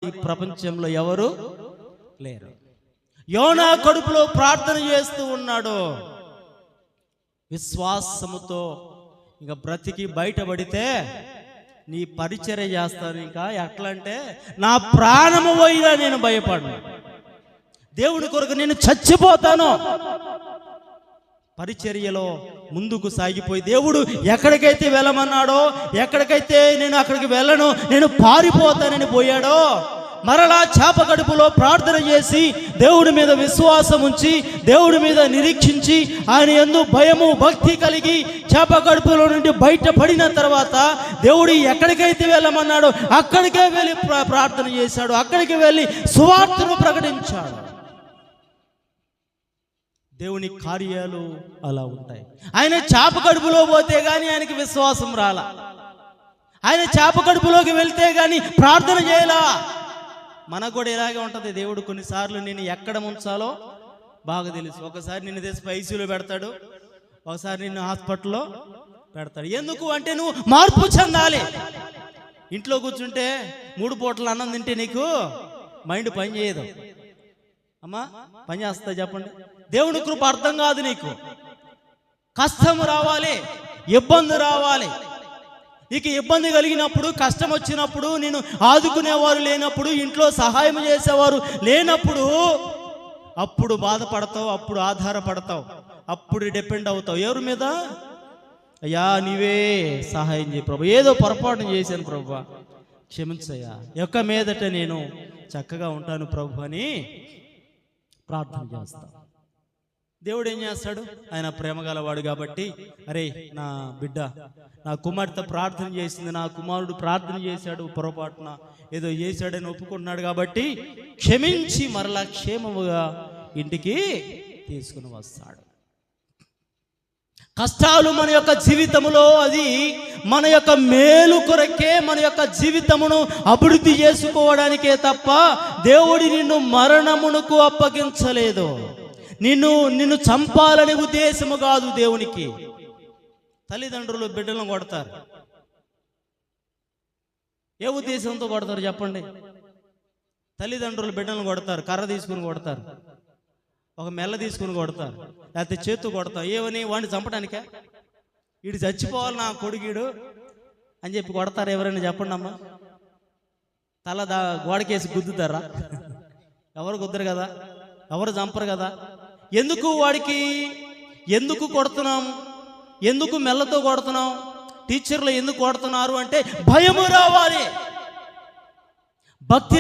ఈ ప్రపంచంలో ఎవరు లేరు. యోనా కడుపులో ప్రార్థన చేస్తూ ఉన్నాడు. విశ్వాసముతో ఇంకా బ్రతికి బయటపడితే నీ పరిచర్య చేస్తాను. ఇంకా ఎట్లా అంటే, నా ప్రాణము పోయినా నేను భయపడను, దేవుని కొరకు నేను చచ్చిపోతాను. పరిచర్యలో ముందుకు సాగిపోయి దేవుడు ఎక్కడికైతే వెళ్ళమన్నాడో, ఎక్కడికైతే నేను అక్కడికి వెళ్ళను, నేను పారిపోతానని పోయాడో, మరలా చేప కడుపులో ప్రార్థన చేసి దేవుడి మీద విశ్వాసం ఉంచి దేవుడి మీద నిరీక్షించి ఆయన యందు భయము భక్తి కలిగి చేప కడుపులో నుండి బయటపడిన తర్వాత దేవుడు ఎక్కడికైతే వెళ్ళమన్నాడో అక్కడికే వెళ్ళి ప్రార్థన చేశాడు. అక్కడికి వెళ్ళి సువార్తను ప్రకటించాడు. దేవుని కార్యాలు అలా ఉంటాయి. ఆయన చేప కడుపులో పోతే గాని ఆయనకి విశ్వాసం రాలా. ఆయన చేప కడుపులోకి వెళ్తే గాని ప్రార్థన చేయలా. మనకు కూడా ఇలాగే ఉంటుంది. దేవుడు కొన్నిసార్లు నేను ఎక్కడ ఉంచాలో బాగా తెలుసు. ఒకసారి నిన్ను తెసి ఐసీయూలో పెడతాడు, ఒకసారి నిన్ను హాస్పిటల్లో పెడతాడు. ఎందుకు అంటే నువ్వు మార్పు చెందాలి. ఇంట్లో కూర్చుంటే 3 పూటలు అన్నం తింటే నీకు మైండ్ పని చేయదు. అమ్మా పని చేస్తా చెప్పండి. దేవుని కృప అర్థం కాదు. నీకు కష్టం రావాలి, ఇబ్బంది రావాలి. నీకు ఇబ్బంది కలిగినప్పుడు, కష్టం వచ్చినప్పుడు, నేను ఆదుకునేవారు లేనప్పుడు, ఇంట్లో సహాయం చేసేవారు లేనప్పుడు అప్పుడు బాధపడతావు, అప్పుడు ఆధారపడతావు, అప్పుడు డిపెండ్ అవుతావు. ఎవరి మీద? అయ్యా నీవే సహాయం చేయి ప్రభు, ఏదో పొరపాటు చేశాను ప్రభు, క్షమించయ్యా, యొక్క మీదట నేను చక్కగా ఉంటాను ప్రభు అని ప్రార్థన చేస్తాను. దేవుడు ఏం చేస్తాడు? ఆయన ప్రేమ గలవాడు కాబట్టి, అరే నా బిడ్డ, నా కుమార్తె ప్రార్థన చేసింది, నా కుమారుడు ప్రార్థన చేశాడు, పొరపాటున ఏదో చేశాడని ఒప్పుకుంటున్నాడు కాబట్టి క్షమించి మరలా క్షేమముగా ఇంటికి తీసుకుని వస్తాడు. కష్టాలు మన యొక్క జీవితంలో అది మన యొక్క మేలు కొరకే, మన యొక్క జీవితమును అభివృద్ధి చేసుకోవడానికే తప్ప దేవుడి నిన్ను మరణమునకు అప్పగించలేదు. నిన్ను చంపాలనే ఉద్దేశము కాదు దేవునికి. తల్లిదండ్రులు బిడ్డలను కొడతారు. ఏ ఉద్దేశంతో కొడతారు చెప్పండి? తల్లిదండ్రులు బిడ్డలను కొడతారు, కర్ర తీసుకుని కొడతారు, ఒక మెల్ల తీసుకుని కొడతారు, లేకపోతే చేతు కొడతారు. ఏమని? వాడిని చంపడానికే, వీడు చచ్చిపోవాలి నా కొడుకుడు అని చెప్పి కొడతారు. ఎవరైనా చెప్పండి అమ్మా. తల గోడకేసి గుద్దుతారా? ఎవరు గుద్దరు కదా, ఎవరు చంపరు కదా. ఎందుకు వాడికి ఎందుకు కొడుతున్నాం? ఎందుకు మెల్లతో కొడుతున్నాం? టీచర్లు ఎందుకు కొడుతున్నారు అంటే భయము రావాలి, భక్తి